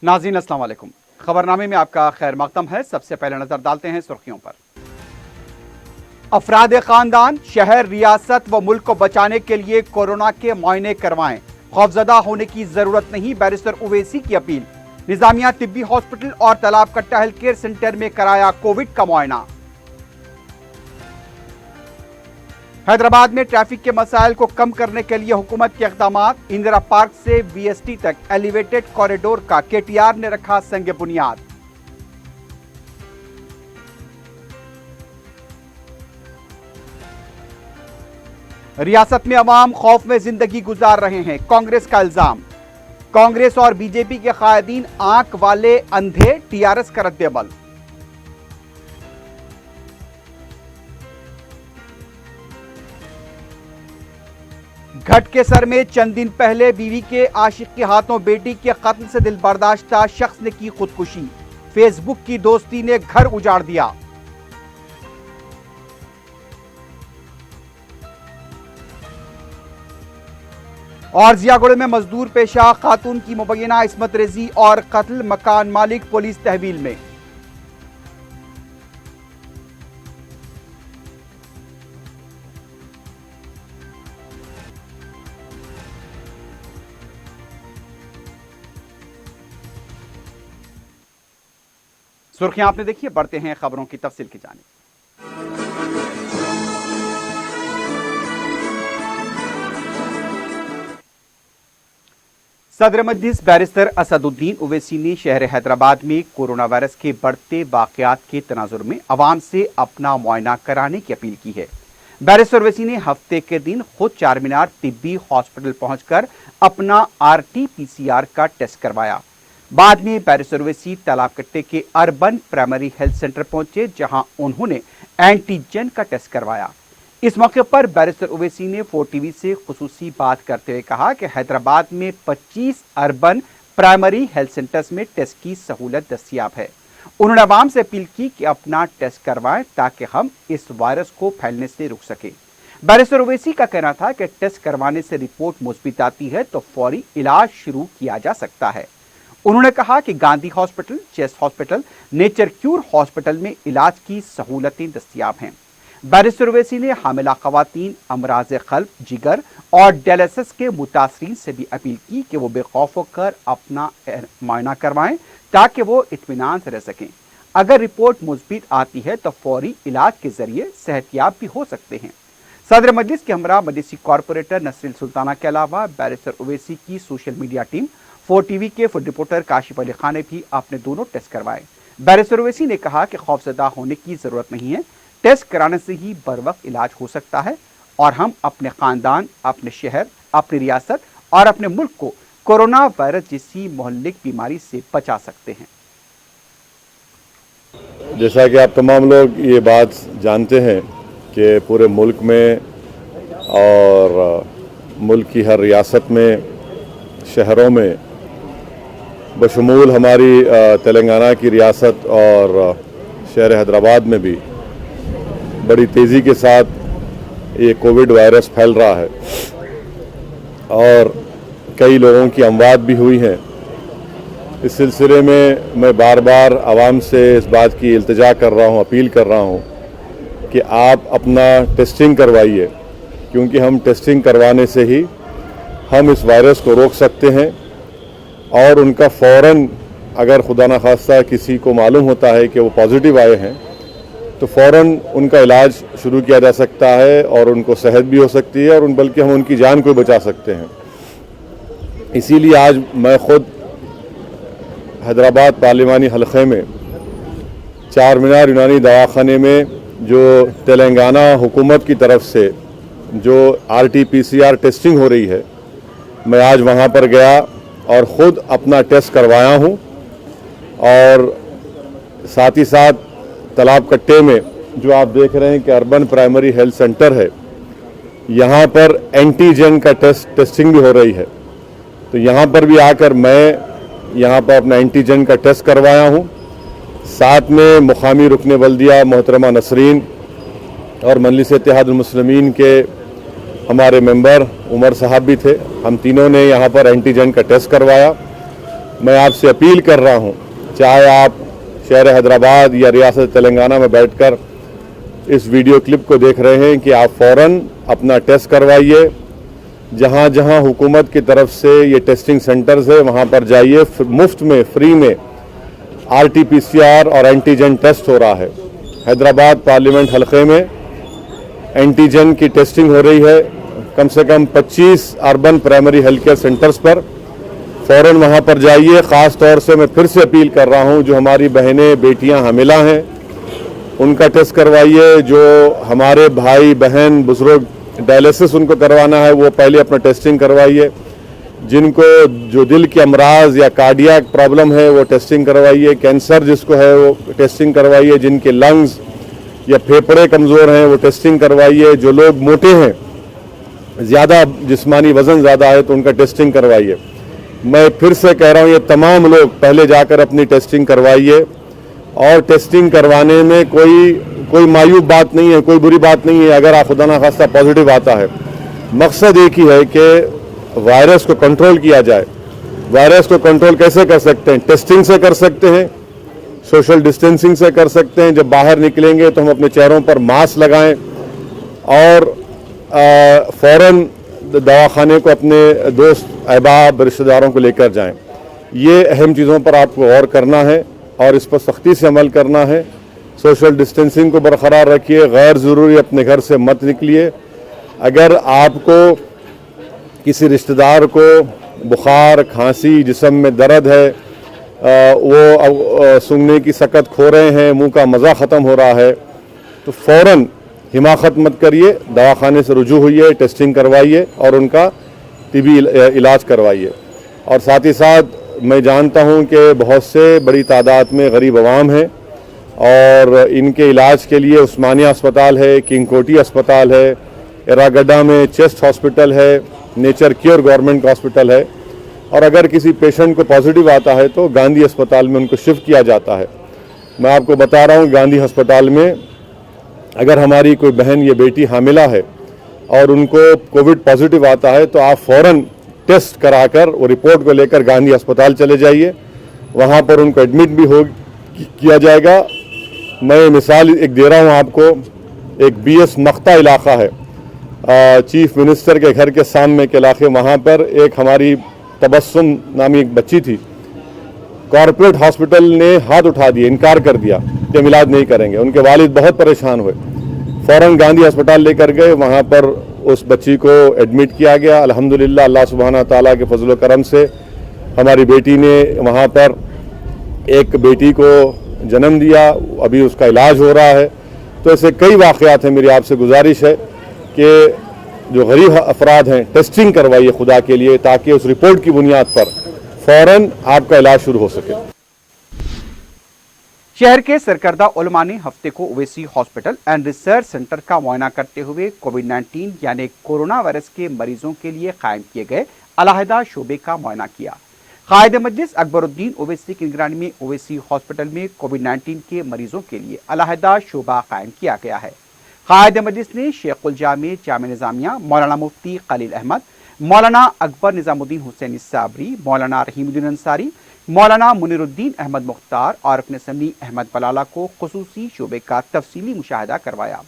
नाज़रीन अस्सलाम वालेकुम। खबरनामे में आपका खैर मकदम है। सबसे पहले नजर डालते हैं सुर्खियों पर। अफराद खानदान, शहर, रियासत व मुल्क को बचाने के लिए कोरोना के मुआयने करवाएं। खौफजदा होने की जरूरत नहीं, बैरिस्टर उवैसी की अपील। निजामिया तिब्बी हॉस्पिटल और तालाब कट्टा हेल्थ केयर सेंटर में कराया कोविड का मुआयना। हैदराबाद में ट्रैफिक के मसाइल को कम करने के लिए हुकूमत के इक़दामात। इंदिरा पार्क से वीएसटी तक एलिवेटेड कॉरिडोर का केटीआर ने रखा संग बुनियाद। रियासत में अवाम खौफ में जिंदगी गुजार रहे हैं, कांग्रेस का इल्जाम। कांग्रेस और बीजेपी के कायदीन आंख वाले अंधे, टीआरएस का रद्देअमल। घट के सर में चंद दिन पहले बीवी के आशिक के हाथों बेटी के कत्ल से दिल बर्दाश्ता शख्स ने की खुदकुशी। फेसबुक की दोस्ती ने घर उजाड़ दिया। और जियागुड़े में मजदूर पेशा खातून की मुबैना इस्मत रेजी और कत्ल, मकान मालिक पुलिस तहवील में। सुर्खियां आपने देखी है, बढ़ते हैं खबरों की तफसील की जानिब। सदर मजलिस बैरिस्टर असदुद्दीन ओवैसी ने शहर हैदराबाद में कोरोना वायरस के बढ़ते वाकयात के तनाजुर में अवाम से अपना मुआयना कराने की अपील की है। बैरिस्टर ओवैसी ने हफ्ते के दिन खुद चारमीनार तिब्बी हॉस्पिटल पहुंचकर अपना RT-PCR का टेस्ट करवाया। बाद में बैरिस्टर ओवैसी तालाब कट्टे के अर्बन प्राइमरी हेल्थ सेंटर पहुंचे, जहां उन्होंने एंटीजन का टेस्ट करवाया। इस मौके पर बैरिस्टर ओवैसी ने 4TV से खुसूसी बात करते हुए कहा कि हैदराबाद में 25 अर्बन प्राइमरी हेल्थ सेंटर्स में टेस्ट की सहूलत दस्तियाब है। उन्होंने अवाम से अपील की कि अपना टेस्ट करवाएं ताकि हम इस वायरस को फैलने से रोक सकें। बैरिस्टर ओवैसी का कहना था कि टेस्ट करवाने से रिपोर्ट मुस्बित आती है तो फौरी इलाज शुरू किया जा सकता है। उन्होंने कहा कि Gandhi hospital, chest hospital, nature cure hospital में इलाज की सहूलतें दस्तियाब हैं। बैरिस्टर ओवैसी ने हामिला खवातीन, अमराज क़ल्ब, जिगर और डायलिसिस के मुतासरीन से भी अपील की कि वो बेखौफ होकर अपना मुआयना करवाएं ताकि वो इत्मीनान से रह सकें। अगर रिपोर्ट मुस्बित आती है तो फौरी इलाज के जरिए सेहतियाब भी हो सकते हैं। सदर मजलिस के हमरा मजलिसी कॉरपोरेटर नसरिन सुल्ताना के अलावा बैरिस्टर ओवैसी की सोशल मीडिया टीम, 4TV के फुड रिपोर्टर काशिफ अली खान ने भी अपने दोनों टेस्ट करवाए। बैरिस्टर ओवैसी ने कहा कि खौफजदा होने की जरूरत नहीं है, टेस्ट कराने से ही बर वक्त इलाज हो सकता है और हम अपने खानदान, अपने शहर, अपनी रियासत और अपने मुल्क को कोरोना वायरस जैसी मोहल्लिक बीमारी से बचा सकते हैं। जैसा कि आप तमाम लोग ये बात जानते हैं कि पूरे मुल्क में और मुल्क की हर रियासत में, शहरों में, बशमूल हमारी तेलंगाना की रियासत और शहर हैदराबाद में भी बड़ी तेज़ी के साथ ये कोविड वायरस फैल रहा है और कई लोगों की अमवात भी हुई हैं। इस सिलसिले में मैं बार बार आवाम से इस बात की इल्तिजा कर रहा हूँ, अपील कर रहा हूँ कि आप अपना टेस्टिंग करवाइए, क्योंकि हम टेस्टिंग करवाने से ही हम इस वायरस को रोक सकते हैं और उनका फ़ौरन, अगर खुदा न खास्ता किसी को मालूम होता है कि वो पॉजिटिव आए हैं, तो फ़ौरन उनका इलाज शुरू किया जा सकता है और उनको सेहत भी हो सकती है और बल्कि हम उनकी जान को बचा सकते हैं। इसीलिए आज मैं ख़ुद हैदराबाद पार्लिमानी हलक़े में चारमीनार यूनानी दवाखाने में जो तेलंगाना हुकूमत की तरफ से जो RT-PCR टेस्टिंग हो रही है, मैं आज वहाँ पर गया और ख़ुद अपना टेस्ट करवाया हूँ। और साथ ही साथ तालाब कट्टे में जो आप देख रहे हैं कि अर्बन प्राइमरी हेल्थ सेंटर है, यहाँ पर एंटीजन का टेस्टिंग भी हो रही है। तो यहाँ पर भी आकर मैं यहाँ पर अपना एंटीजन का टेस्ट करवाया हूँ। साथ में मुकामी रुकने बल्दिया मोहतरमा नसरीन और मजलिस इत्तेहादुल मुस्लिमीन के हमारे मेंबर उमर साहब भी थे। हम तीनों ने यहाँ पर एंटीजन का टेस्ट करवाया मैं आपसे अपील कर रहा हूं, चाहे आप शहर हैदराबाद या रियासत तेलंगाना में बैठकर इस वीडियो क्लिप को देख रहे हैं कि आप फ़ौरन अपना टेस्ट करवाइए। जहां जहां हुकूमत की तरफ से ये टेस्टिंग सेंटर्स है वहां पर जाइए, मुफ्त में फ्री में RT-PCR और एंटीजन टेस्ट हो रहा है। हैदराबाद पार्लियामेंट हलके में एंटीजन की टेस्टिंग हो रही है कम से कम 25 urban primary health care centres पर। फ़ौरन वहां पर जाइए। ख़ास तौर से मैं फिर से अपील कर रहा हूं, जो हमारी बहनें बेटियां हामिला हैं उनका टेस्ट करवाइए। जो हमारे भाई बहन बुजुर्ग डायलिसिस उनको करवाना है वो पहले अपना टेस्टिंग करवाइए। जिनको जो दिल के अमराज या कार्डियक प्रॉब्लम है वो टेस्टिंग करवाइए। कैंसर जिसको है वो टेस्टिंग करवाइए। जिनके लंग्स या फेफड़े कमज़ोर हैं वो टेस्टिंग करवाइए। जो लोग मोटे हैं, ज़्यादा जिस्मानी वज़न ज़्यादा है तो उनका टेस्टिंग करवाइए। मैं फिर से कह रहा हूँ, ये तमाम लोग पहले जाकर अपनी टेस्टिंग करवाइए। और टेस्टिंग करवाने में कोई मायूब बात नहीं है, कोई बुरी बात नहीं है अगर आप खुदा ना खास्ता पॉजिटिव आता है। मकसद एक ही है कि वायरस को कंट्रोल किया जाए। वायरस को कंट्रोल कैसे कर सकते हैं? टेस्टिंग से कर सकते हैं, सोशल डिस्टेंसिंग से कर सकते हैं। जब बाहर निकलेंगे तो हम अपने चेहरों पर मास्क लगाएं और फ़ौरन दवाखाने को अपने दोस्त अहबाब रिश्तेदारों को लेकर जाएं। ये अहम चीज़ों पर आपको गौर करना है और इस पर सख्ती से अमल करना है। सोशल डिस्टेंसिंग को बरकरार रखिए। गैर ज़रूरी अपने घर से मत निकलिए। अगर आपको किसी रिश्तेदार को बुखार, खांसी, जिस्म में दर्द है, वो सूंघने की सकत खो रहे हैं, मुंह का मज़ा ख़त्म हो रहा है, तो फ़ौरन हिमाकत मत करिए, दवाखाने से रुजू होइए, टेस्टिंग करवाइए और उनका टीबी इलाज करवाइए। और साथ ही साथ मैं जानता हूं कि बहुत से बड़ी तादाद में गरीब आवाम हैं और इनके इलाज के लिए उस्मानिया अस्पताल है, किंग कोटी अस्पताल है, एरागड्डा में चेस्ट हॉस्पिटल है, नेचर क्योर गवर्नमेंट हॉस्पिटल है। और अगर किसी पेशेंट को पॉजिटिव आता है तो गांधी अस्पताल में उनको शिफ्ट किया जाता है। मैं आपको बता रहा हूँ, गांधी अस्पताल में अगर हमारी कोई बहन या बेटी हामिला है और उनको कोविड पॉजिटिव आता है तो आप फ़ौरन टेस्ट कराकर वो रिपोर्ट को लेकर गांधी अस्पताल चले जाइए। वहाँ पर उनको एडमिट भी किया जाएगा। मैं मिसाल एक दे रहा हूँ आपको। एक BS मख्ता इलाका है, चीफ मिनिस्टर के घर के सामने के इलाके, वहाँ पर एक हमारी तबस्सुम नामी एक बच्ची थी। कॉरपोरेट हॉस्पिटल ने हाथ उठा दिया, इनकार कर दिया कि हम इलाज नहीं करेंगे। उनके वालिद बहुत परेशान हुए, फ़ौरन गांधी अस्पताल लेकर गए। वहाँ पर उस बच्ची को एडमिट किया गया। अल्हम्दुलिल्लाह अल्लाह सुब्हाना ताला के फजल करम से हमारी बेटी ने वहाँ पर एक बेटी को जन्म दिया, अभी उसका इलाज हो रहा है। तो ऐसे कई वाक़यात हैं। मेरी आपसे गुजारिश है कि जो गरीब अफराद हैं टेस्टिंग करवाइए खुदा के लिए, ताकि उस रिपोर्ट की बुनियाद पर फ़ौरन आपका इलाज शुरू हो सके। शहर के सरकर्दा उलमा ने हफ्ते को Owaisi hospital and research centre का मुआयना करते हुए कोविड-19 यानी कोरोना वायरस के मरीजों के लिए कायम किए गए अलहदा शोबे का मुआयना किया। कायद मजलिस अकबरुद्दीन ओवैसी की निगरानी में ओवैसी हॉस्पिटल में कोविड-19 के मरीजों के लिए अलहदा शोबा कायम किया गया है। कायद मजलिस ने शेखुल जामे जामे निजामिया, मौलाना मुफ्ती खलील अहमद, मौलाना अकबर निजामुद्दीन हुसैन साबरी, मौलाना रहीमुद्दीन अंसारी, मौलाना मुनीरुद्दीन अहमद मुख्तार और अपने समी अहमद बलाला को खुसूसी शोबे का तफसीली मुशाहिदा करवाया।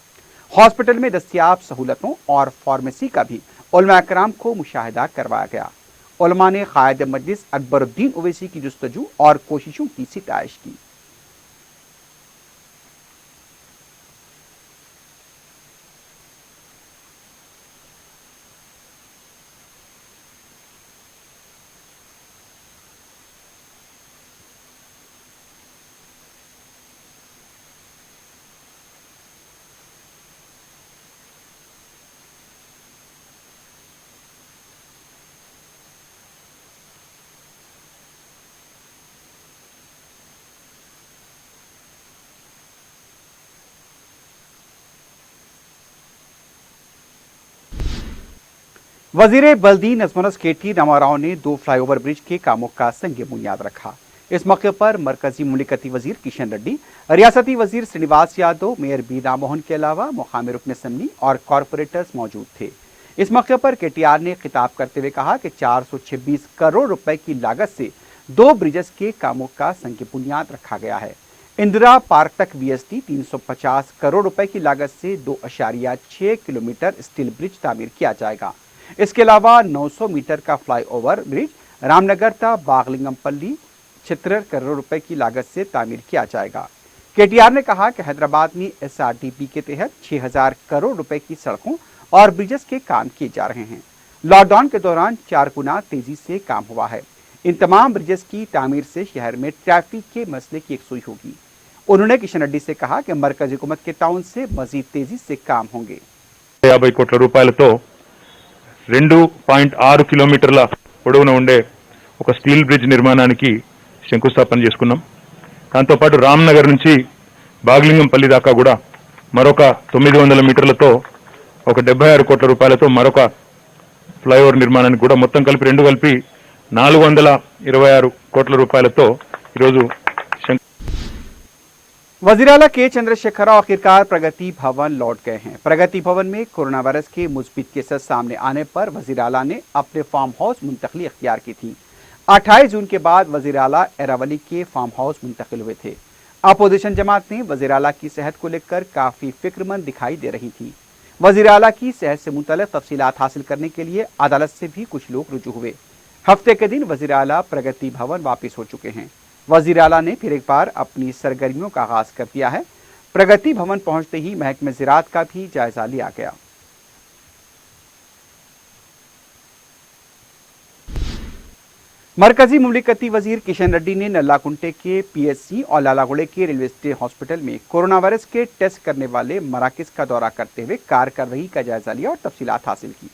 हॉस्पिटल में दस्तियाब सहूलतों और फार्मेसी का भी उलमा कराम को मुशाहिदा करवाया गया। उलमा ने कायद मजलिस अकबरुद्दीन ओवैसी की जुस्तजू और कोशिशों की सिताइश की। वजीर बल्दी नजमुनस केटी नवाराव ने 2 फ्लाईओवर ब्रिज के कामों का संग बुनियाद रखा। इस मौके पर मरकजी मुमलिकती वजीर किशन रेड्डी, रियासती वजीर श्रीनिवास यादव, मेयर बीना मोहन के अलावा मुकामी रुकन असम्बली और कॉरपोरेटर्स मौजूद थे। इस मौके पर KTR ने खिताब करते हुए कहा कि 426 करोड़ रुपए की लागत से 2 ब्रिजेस के कामों का संग बुनियाद रखा गया है। इंदिरा पार्क तक VST 350 करोड़ रुपए की लागत से 2.6 किलोमीटर स्टील ब्रिज तामीर किया जाएगा। इसके अलावा 900 मीटर का फ्लाईओवर ब्रिज रामनगर था बागलिंगमपल्ली 76 करोड़ रुपए की लागत से तामीर किया जाएगा। KTR ने कहा कि हैदराबाद में SRDP के तहत 6000 करोड़ रुपए की सड़कों और ब्रिजेस के काम किए जा रहे हैं। लॉकडाउन के दौरान 4 गुना तेजी से काम हुआ है। इन तमाम ब्रिजेस की तामीर से शहर में ट्रैफिक के मसले की यकसुई होगी। उन्होंने किशन रेड्डी से कहा कि मरकजी हुकूमत के ताउन से मजीद तेजी से काम होंगे। 50 కోట్ల రూపాయలతో 2.6 కిలోమీటర్ల పొడవున ఉండే ఒక స్టీల్ బ్రిడ్జ్ నిర్మాణానికి శంకుస్థాపన చేసుకున్నాం. దాంతోపాటు రామ్నగర్ నుంచి బాగ్లింగంపల్లి దాకా కూడా మరొక 900 మీటర్లతో ఒక 76 కోట్ల రూపాయలతో మరొక ఫ్లైఓవర్ నిర్మాణానికి కూడా మొత్తం కలిపి 426 కోట్ల రూపాయలతో ఈరోజు वजीराला के चंद्रशेखर आखिरकार प्रगति भवन लौट गए हैं। प्रगति भवन में कोरोना वायरस के मुस्बित केसेस सामने आने पर वजीराला ने अपने फार्म हाउस मुंतकली अख्तियार की थी। 28 जून के बाद वजीराला एरावली के फार्म हाउस मुंतकिल हुए थे। अपोजिशन जमात ने वजीराला की सेहत को लेकर काफी फिक्रमंद दिखाई दे रही थी। वजीराला की सेहत से मुतल्लिक तफसीलात हासिल करने के लिए अदालत से भी कुछ लोग रुजू हुए। हफ्ते के दिन वजीराला प्रगति भवन वापस हो चुके हैं। वजीराला ने फिर एक बार अपनी सरगर्मियों का आगाज कर दिया है। प्रगति भवन पहुंचते ही महकमे ज़राअत का भी जायजा लिया गया। मरकजी मुमलिकती वजीर किशन रेड्डी ने नल्लाकुंटे के PSC और लालागुड़े के रेलवे स्टेट हॉस्पिटल में कोरोना वायरस के टेस्ट करने वाले मराकज का दौरा करते हुए कारकरवाही का जायजा लिया और तफसीलात हासिल की।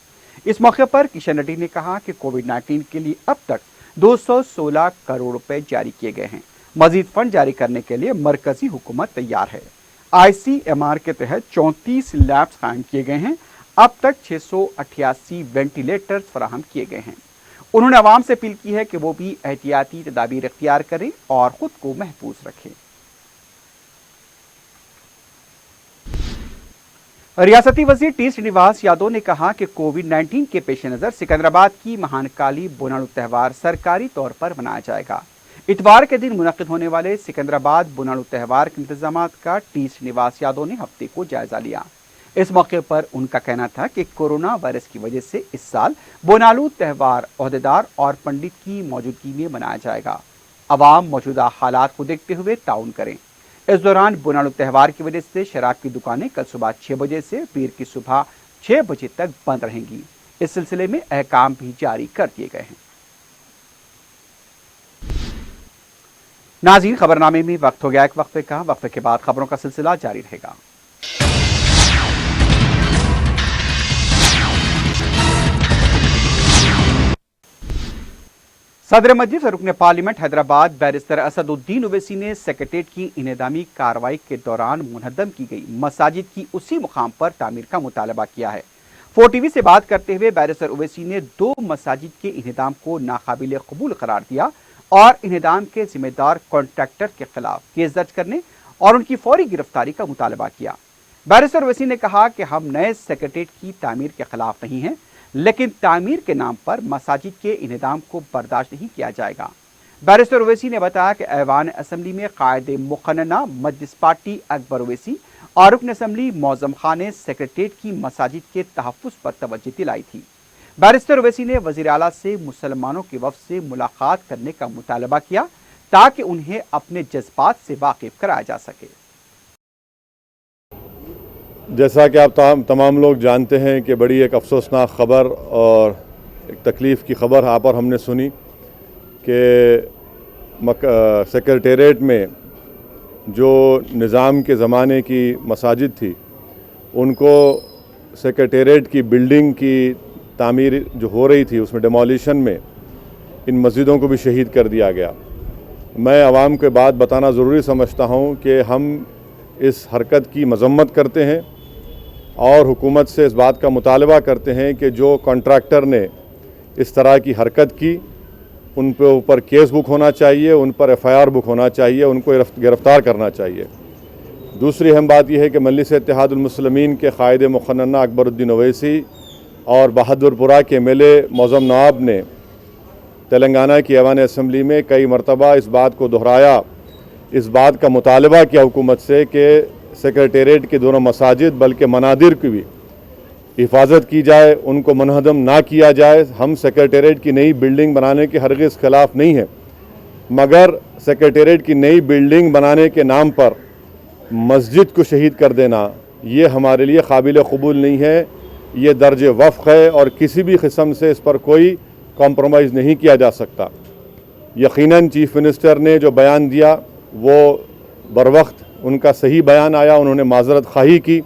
इस मौके पर किशन रेड्डी ने कहा कि कोविड-19 के लिए अब तक 216 करोड़ रुपए जारी किए गए हैं। मजीद फंड जारी करने के लिए मरकजी हुकूमत तैयार है। ICMR के तहत 34 लैब्स कायम किए गए हैं। अब तक 688 वेंटिलेटर्स फराहम किए गए हैं। उन्होंने आवाम से अपील की है कि वो भी एहतियाती तदाबीर इख्तियार करें और खुद को महफूज रखें। रियासती वजीर T श्रीनिवास यादव ने कहा कि कोविड-19 के पेश नज़र सिकंदराबाद की महानकाली बोनालू त्यौहार सरकारी तौर पर मनाया जाएगा। इतवार के दिन मुनक्किद होने वाले सिकंदराबाद बोनालू त्यौहार के इंतजामात का T श्रीनिवास यादव ने हफ्ते को जायजा लिया। इस मौके पर उनका कहना था कि कोरोना वायरस की वजह से इस साल बोनालू त्यौहार ओहदेदार और पंडित की मौजूदगी में मनाया जाएगा। अवाम मौजूदा हालात को देखते हुए ताउन करें। इस दौरान बोनालू त्यौहार की वजह से शराब की दुकानें कल सुबह 6 बजे से पीर की सुबह 6 बजे तक बंद रहेंगी। इस सिलसिले में अहकाम भी जारी कर दिए गए हैं। नाज़रीन, खबरनामे में वक्त हो गया एक वक्फे का। वक्फे के बाद खबरों का सिलसिला जारी रहेगा। सदर मजलिस और रुकन पार्लियामेंट हैदराबाद बैरिस्टर असदुद्दीन ओवैसी ने सेक्रेटेरिएट की इनेदामी कार्रवाई के दौरान मुनहदम की गई मसाजिद की उसी मुकाम पर तामीर का मुतालबा किया है। 4TV से बात करते हुए बैरिस्टर ओवैसी ने 2 मसाजिद के इनेदाम को नाकाबिल कबूल करार दिया और इनेदाम के जिम्मेदार कॉन्ट्रैक्टर के खिलाफ केस दर्ज करने और उनकी फौरी गिरफ्तारी का मुतालबा किया। बैरिस्टर ओवैसी ने कहा कि हम नए सेक्रेटेरिएट की तामीर के खिलाफ नहीं हैं, लेकिन तामीर के नाम पर मसाजिद के इनेदाम को बर्दाश्त नहीं किया जाएगा। बैरिस्टर ओवैसी ने बताया कि ऐवान असम्बली में कायदे मुक़न्नना मजलिस पार्टी अकबर ओवैसी और रुकन असम्बली मौज़म खान ने सेक्रेटेरिएट की मसाजिद के तहफ़्फ़ुज़ पर तवज्जो दिलाई थी। बैरिस्टर ओवैसी ने वज़ीर आला से मुसलमानों के वफ़द से मुलाकात करने का मुतालबा किया ताकि उन्हें अपने जज्बात से वाकिफ कराया जा सके। जैसा कि आप तमाम लोग जानते हैं कि बड़ी एक अफसोसनाक ख़बर और एक तकलीफ़ की ख़बर आप और हमने सुनी कि सेक्रेटेरिएट में जो निज़ाम के ज़माने की मसाजिद थी उनको सेक्रेटेरिएट की बिल्डिंग की तामीर जो हो रही थी उसमें डिमोलिशन में इन मस्जिदों को भी शहीद कर दिया गया। मैं आवाम के बात बताना ज़रूरी समझता हूँ कि हम इस हरकत की मजम्मत करते हैं और हुकूमत से इस बात का मुतालबा करते हैं कि जो कॉन्ट्रैक्टर ने इस तरह की हरकत की उन पे ऊपर केस बुक होना चाहिए, उन पर FIR बुक होना चाहिए, उनको गिरफ़्तार करना चाहिए। दूसरी अहम बात यह है कि मजलिस इत्तेहादुल मुस्लिमीन के कायदे मुक़न्नना अकबरुद्दीन ओवैसी और बहादुरपुरा के MLA मौज़म नवाब ने तेलंगाना की ऐवान असम्बली में कई मरतबा इस बात को दोहराया, इस बात का मुतालबा किया हुकूमत से कि सेक्रेटेरिएट के दोनों मसाजिद बल्कि मनादिर की भी हिफाजत की जाए, उनको मनहदम ना किया जाए। हम सेक्रेटेरिएट की नई बिल्डिंग बनाने के हरगिज़ खिलाफ नहीं हैं, मगर सेक्रेटेरिएट की नई बिल्डिंग बनाने के नाम पर मस्जिद को शहीद कर देना ये हमारे लिए काबिल कबूल नहीं है। ये दर्ज वफ़्क़ है और किसी भी किस्म से इस पर कोई कॉम्प्रोमाइज़ नहीं किया जा सकता। यकीनन चीफ मिनिस्टर ने जो बयान दिया वो बर वक्त उनका सही बयान आया, उन्होंने माज़रत ख़ाही की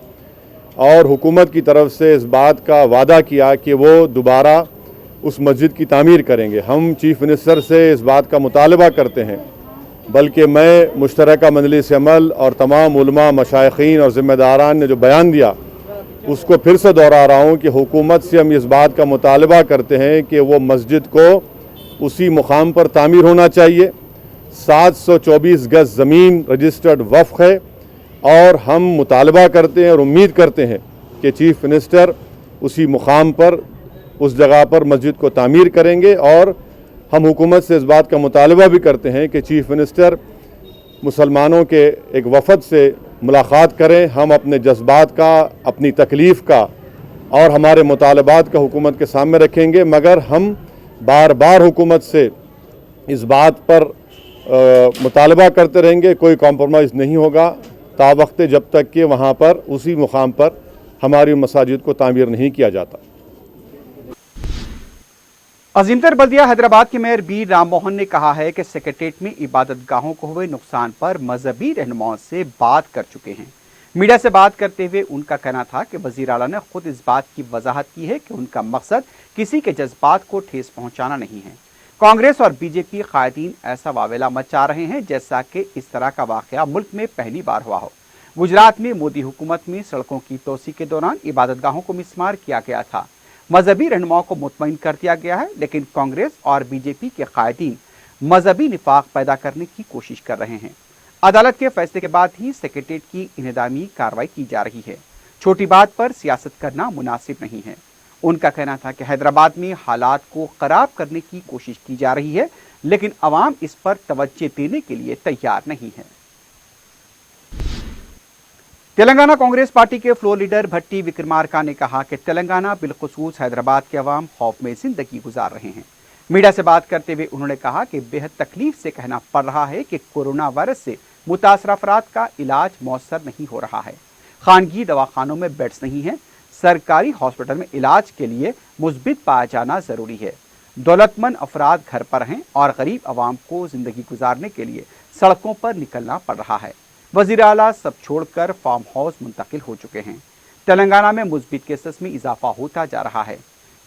और हुकूमत की तरफ से इस बात का वादा किया कि वो दोबारा उस मस्जिद की तामीर करेंगे। हम चीफ मिनिस्टर से इस बात का मुतालबा करते हैं, बल्कि मैं मुश्तरका मजलिस अमल और तमाम उलमा, मशाइखीन और ज़िम्मेदारान ने जो बयान दिया उसको फिर से दोहरा रहा हूँ कि हुकूमत से हम इस बात का मुतालबा करते हैं कि वो मस्जिद को उसी मुकाम पर तामीर होना चाहिए। 724 गज़ ज़मीन रजिस्टर्ड वफ़्क़ है और हम मुतालबा करते हैं और उम्मीद करते हैं कि चीफ मिनिस्टर उसी मुकाम पर, उस जगह पर मस्जिद को तामीर करेंगे। और हम हुकूमत से इस बात का मुतालबा भी करते हैं कि चीफ मिनिस्टर मुसलमानों के एक वफ़द से मुलाकात करें, हम अपने जज्बात का, अपनी तकलीफ़ का और हमारे मुतालबात का हुकूमत के सामने रखेंगे, मगर हम बार बार हुकूमत से इस बात पर मुतालबा करते रहेंगे, कोई कॉम्प्रोमाइज़ नहीं होगा तावक्त जब तक कि वहाँ पर उसी मुकाम पर हमारी मसाजिद को तामीर नहीं किया जाता। अजीमतर बल्दिया हैदराबाद के मेयर बी राम मोहन ने कहा है कि सेक्रेटेरिएट में इबादत गाहों को हुए नुकसान पर मजहबी रहनुमाओं से बात कर चुके हैं। मीडिया से बात करते हुए उनका कहना था कि वजीर आला ने खुद इस बात की वजाहत की है कि उनका मकसद किसी के जज्बात को ठेस पहुंचाना नहीं है। कांग्रेस और बीजेपी कायदीन ऐसा वावेला मचा रहे हैं जैसा कि इस तरह का वाकया मुल्क में पहली बार हुआ हो। गुजरात में मोदी हुकूमत में सड़कों की तोसी के दौरान इबादत गाहों को मिसमार किया गया था। मजहबी रहनुमाओं को मुतमईन कर दिया गया है, लेकिन कांग्रेस और बीजेपी के कायदीन मजहबी निफाक पैदा करने की कोशिश कर रहे हैं। अदालत के फैसले के बाद ही सेक्रेटेरिएट की इन्हदामी कार्रवाई की जा रही है। छोटी बात पर सियासत करना मुनासिब नहीं है। उनका कहना था कि हैदराबाद में हालात को खराब करने की कोशिश की जा रही है, लेकिन अवाम इस पर तवज्जो देने के लिए तैयार नहीं है। तेलंगाना कांग्रेस पार्टी के फ्लोर लीडर भट्टी विक्रमार्का ने कहा कि तेलंगाना बिलखुसूस हैदराबाद के अवाम खौफ में जिंदगी गुजार रहे हैं। मीडिया से बात करते हुए उन्होंने कहा कि बेहद तकलीफ से कहना पड़ रहा है कि कोरोना वायरस से मुतासरा अफराद का इलाज मौसर नहीं हो रहा है। खानगी दवाखानों में बेड्स नहीं है। सरकारी हॉस्पिटल में इलाज के लिए मुस्बित पाया जाना जरूरी है। दौलतमंद अफराद घर पर हैं और गरीब अवाम को जिंदगी गुजारने के लिए सड़कों पर निकलना पड़ रहा है। वजीर आला सब छोड़कर फार्म हाउस मुंतकिल हो चुके हैं। तेलंगाना में मुस्बित केसेस में इजाफा होता जा रहा है।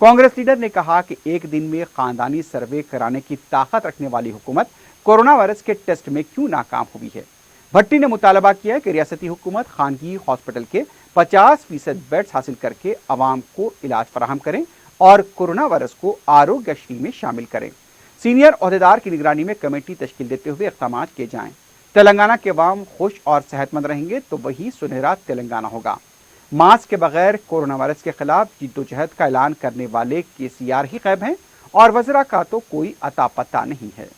कांग्रेस लीडर ने कहा कि एक दिन में खानदानी सर्वे कराने की ताकत रखने वाली हुकूमत कोरोना वायरस के टेस्ट में क्यों नाकाम हुई है। भट्टी ने मुतालबा किया कि रियासती हुकूमत खानगी हॉस्पिटल के 50% बेड्स हासिल करके अवाम को इलाज फराहम करें और कोरोना वायरस को आरोग्यश्री में शामिल करें। सीनियर ओहदेदार की निगरानी में कमेटी तश्कील देते हुए इक़दाम किए जाएं। तेलंगाना के अवाम खुश और सेहतमंद रहेंगे तो वही सुनहरा तेलंगाना होगा। मास्क के बगैर कोरोना वायरस के खिलाफ जिद्दोजहद का ऐलान करने वाले केसीआर ही गैब हैं और वज़रा का तो कोई अता पता नहीं है।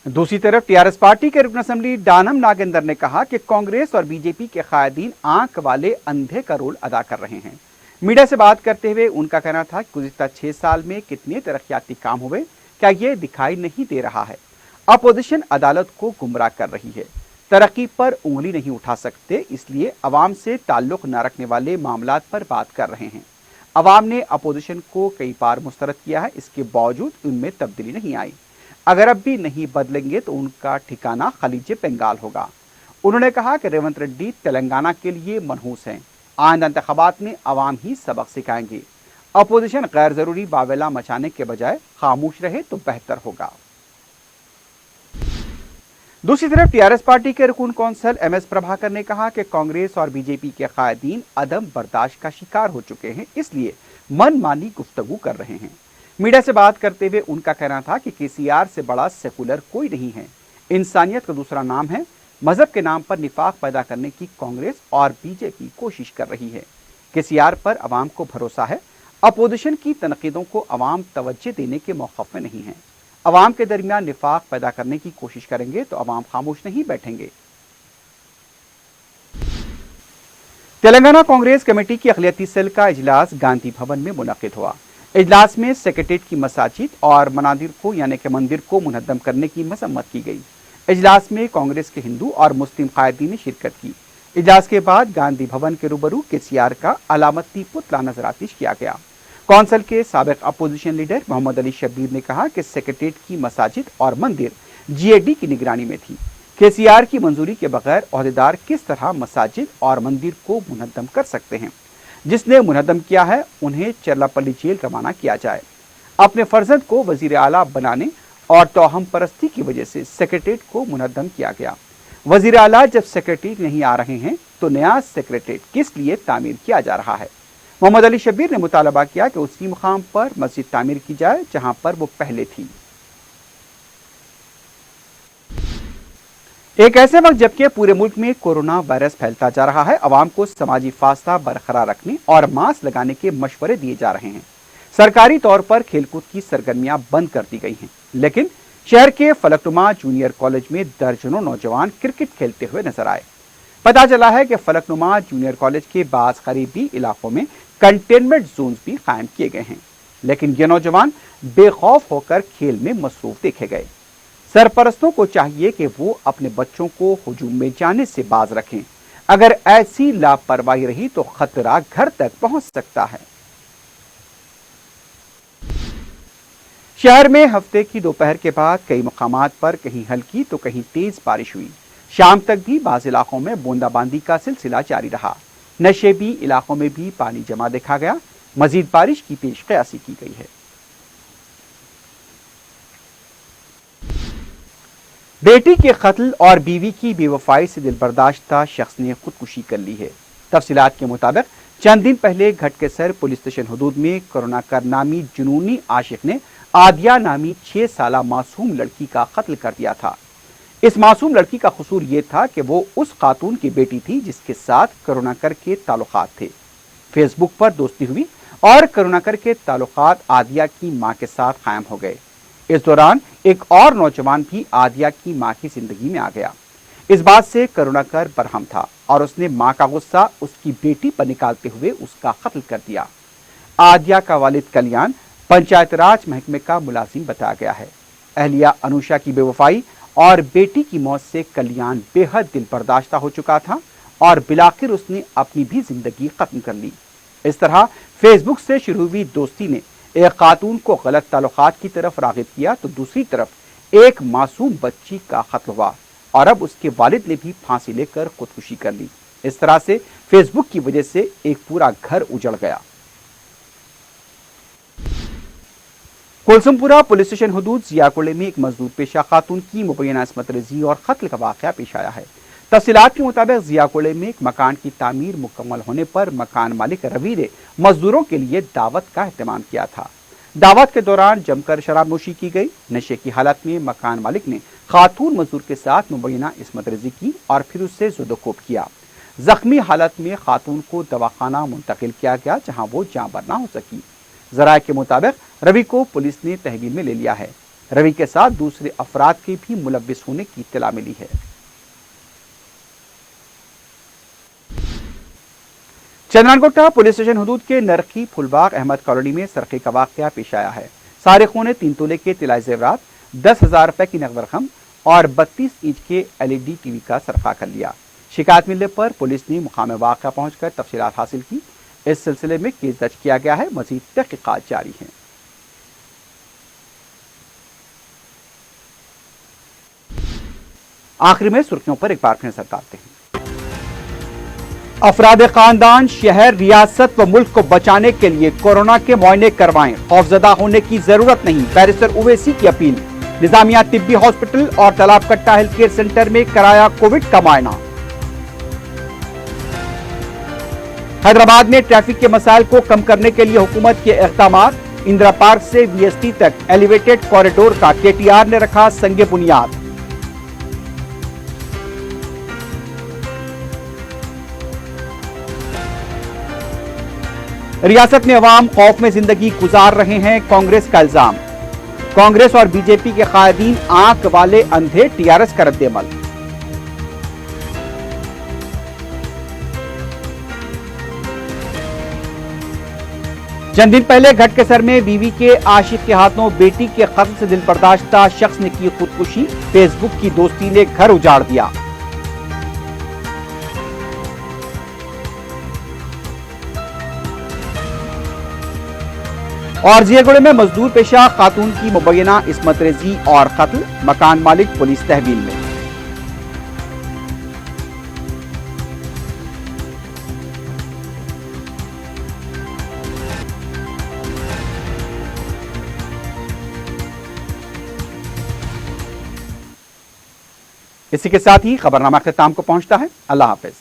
दूसरी तरफ टीआरएस पार्टी के रुकन असेंबली दानम नागेंद्र ने कहा कि कांग्रेस और बीजेपी के कायदीन आंख वाले अंधे का रोल अदा कर रहे हैं। मीडिया से बात करते हुए उनका कहना था कि गुज़िश्ता 6 साल में कितने तरक्याती काम हुए, क्या ये दिखाई नहीं दे रहा है। अपोजिशन अदालत को गुमराह कर रही है। तरक्की पर उंगली नहीं उठा सकते, इसलिए अवाम से ताल्लुक न रखने वाले मामलात पर बात कर रहे हैं। अवाम ने अपोजिशन को कई बार मुस्तरद किया है, इसके बावजूद उनमें तब्दीली नहीं आई। अगर अब भी नहीं बदलेंगे तो उनका ठिकाना खलीज बंगाल होगा। उन्होंने कहा कि रेवंत रेड्डी तेलंगाना के लिए मनहूस हैं। आइंदा इंतखाबात में अवाम ही सबक सिखाएंगे। अपोजिशन गैर जरूरी बावेला मचाने के बजाय खामोश रहे तो बेहतर होगा। दूसरी तरफ टीआरएस पार्टी के रुकन कौंसल एमएस प्रभाकर ने कहा कि कांग्रेस और बीजेपी के कायदीन अदम बर्दाश्त का शिकार हो चुके हैं, इसलिए मनमानी गुफ्तगू कर रहे हैं। मीडिया से बात करते हुए उनका कहना था कि केसीआर से बड़ा सेकुलर कोई नहीं है। इंसानियत का दूसरा नाम है। मजहब के नाम पर निफाक पैदा करने की कांग्रेस और बीजेपी कोशिश कर रही है। केसीआर पर अवाम को भरोसा है। अपोजिशन की तनकीदों को अवाम तवज्जो देने के मौक़िफ़ में नहीं है। अवाम के दरमियान निफाक पैदा करने की कोशिश करेंगे तो अवाम खामोश नहीं बैठेंगे। तेलंगाना कांग्रेस कमेटी की अक़लियती सेल का इजलास गांधी भवन में मुनक़िद हुआ। इजलास में सेक्रेटेरिएट की मसाजिद और मनादिर को यानी कि मंदिर को मुनहद्दम करने की मजम्मत की गई। इजलास में कांग्रेस के हिंदू और मुस्लिम कायदीन ने शिरकत की। इजलास के बाद गांधी भवन के रूबरू केसीआर का अलामती पुतला नजरातिश किया गया। कौंसिल के साबिक अपोजिशन लीडर मोहम्मद अली शब्बीर ने कहा कि सेक्रेटेरिएट की मसाजिद और मंदिर जीएडी की निगरानी में थी। केसीआर की मंजूरी के बगैर ओहदेदार किस तरह मसाजिद और मंदिर को मुनहद्दम कर सकते हैं? जिसने मुनहद्दम किया है उन्हें चरलापल्ली जेल रवाना किया जाए। अपने फर्जंद को वजीर आला बनाने और तोहम परस्ती की वजह से सेक्रेटेरिएट को मुनहद्दम किया गया। वजीर आला जब सेक्रेटेरिएट नहीं आ रहे हैं तो नया सेक्रेटेरिएट किस लिए तामीर किया जा रहा है? मोहम्मद अली शब्बीर ने मुतालबा किया कि उसी मुकाम पर मस्जिद तामीर की जाए जहां पर वो पहले थी। एक ऐसे वक्त जबकि पूरे मुल्क में कोरोना वायरस फैलता जा रहा है, अवाम को समाजी फासला बरकरार रखने और मास्क लगाने के मशवरे दिए जा रहे हैं। सरकारी तौर पर खेलकूद की सरगर्मियां बंद कर दी गई हैं, लेकिन शहर के फलकनुमा जूनियर कॉलेज में दर्जनों नौजवान क्रिकेट खेलते हुए नजर आए। पता चला है कि फलकनुमा जूनियर कॉलेज के बाज़ करीबी इलाकों में कंटेनमेंट जोन भी कायम किए गए हैं, लेकिन ये नौजवान बेखौफ होकर खेल में मसरूफ देखे गए। सरपरस्तों को चाहिए कि वो अपने बच्चों को हुजूम में जाने से बाज रखें। अगर ऐसी लापरवाही रही तो खतरा घर तक पहुंच सकता है। शहर में हफ्ते की दोपहर के बाद कई मकामात पर कहीं हल्की तो कहीं तेज बारिश हुई। शाम तक भी बाज़ इलाकों में बूंदाबांदी का सिलसिला जारी रहा। नशेबी इलाकों में भी पानी जमा देखा गया। मजीद बारिश की पेशकयासी की गई है। बेटी के कत्ल और बीवी की बेवफाई से दिलबर्दाश्ता शख्स ने खुदकुशी कर ली है। तफसीलात के मुताबिक चंद दिन पहले घटकेसर पुलिस स्टेशन हदूद में करुणाकर नामी जुनूनी आशिक ने आदिया नामी 6 साला मासूम लड़की का कत्ल कर दिया था। इस मासूम लड़की का कसूर यह था कि वो उस खातून की बेटी थी जिसके साथ करुणाकर के ताल्लुकात थे। फेसबुक पर दोस्ती हुई और करुणाकर के ताल्लुकात आदिया की मां के साथ कायम हो गए। इस दौरान एक और नौजवान भी आदिया की मां की जिंदगी में आ गया। इस बात से करुणाकर बरहम था और उसने मां का गुस्सा उसकी बेटी पर निकालते हुए उसका कत्ल कर दिया। आदिया का वालिद कल्याण पंचायत राज महकमे का मुलाजिम बताया गया है। अहलिया अनुषा की बेवफाई और बेटी की मौत से कल्याण बेहद दिलबर्दाश्ता हो चुका था और बिलाखिर उसने अपनी भी जिंदगी खत्म कर ली। इस तरह फेसबुक से शुरू हुई दोस्ती ने एक खातून को गलत ताल्लुकात की तरफ रागिब किया तो दूसरी तरफ एक मासूम बच्ची का कत्ल हुआ और अब उसके वालिद ने भी फांसी लेकर खुदकुशी कर ली। इस तरह से फेसबुक की वजह से एक पूरा घर उजड़ गया। कुलसुमपुरा पुलिस स्टेशन हदूद जियाकुले में एक मजदूर पेशा खातून की मुबैना इस्मत रेजी और कत्ल का वाकया पेश आया है। तफसीलात के मुताबिक जियाकुले में एक मकान की तामीर मुकम्मल होने पर मकान मालिक रवि ने मजदूरों के लिए दावत का एहतमाम किया था। दावत के दौरान जमकर शराब नोशी की गई। नशे की हालत में मकान मालिक ने खातून मजदूर के साथ मुबैना इस्मत रेजी की और फिर उससे ज़ुदोकोब किया। जख्मी हालत में खातून को दवाखाना मुंतकिल किया गया जहां वो जाँबर ना हो सकी। जराये के मुताबिक रवि को पुलिस ने तहवील में ले लिया है। रवि के साथ दूसरे अफराद के भी मुलव्विस होने की इत्तला मिली है। चंद्रानगोटा पुलिस स्टेशन हदूद के नरखी फुलबाग अहमद कॉलोनी में सरके का वाकया पेश आया है। सारिकों ने 3 तोले के तिलाई जेवरात, 10,000 रुपए की नकद रकम और 32 इंच के LED टीवी का सरका कर लिया। शिकायत मिलने पर पुलिस ने मुकाम वाक़या पहुंचकर तफसीलात हासिल की। इस सिलसिले में केस दर्ज किया गया है। मजीद तहकीकात जारी हैं। आखिर में सुर्खियों पर एक बार फिर नजर डालते हैं। अफराद खानदान, शहर, रियासत व मुल्क को बचाने के लिए कोरोना के मुआयने करवाएं। खौफजदा होने की जरूरत नहीं, बैरिस्टर ओवैसी की अपील। निजामिया तिब्बी हॉस्पिटल और तालाब कट्टा हेल्थ केयर सेंटर में कराया कोविड का मुआयना। हैदराबाद में ट्रैफिक के मसाइल को कम करने के लिए हुकूमत के इक़दामात। इंदिरा पार्क से VST तक एलिवेटेड कॉरिडोर का KTR ने रखा संगे बुनियाद। रियासत में अवाम खौफ में जिंदगी गुजार रहे हैं, कांग्रेस का इल्जाम। कांग्रेस और बीजेपी के कायदीन आंख वाले अंधे, टीआरएस का रद्देअमल। चंद दिन पहले घटकेसर में बीवी के आशिक के हाथों बेटी के कत्ल से दिलबर्दाश्ता शख्स ने की खुदकुशी, फेसबुक की दोस्ती ने घर उजाड़ दिया। और जियागुड़े में मजदूर पेशा खातून की मुबैना इस्मत रेजी और कत्ल, मकान मालिक पुलिस तहवील में। इसी के साथ ही खबरनामा अख्ताम को पहुंचता है। अल्लाह हाफिज।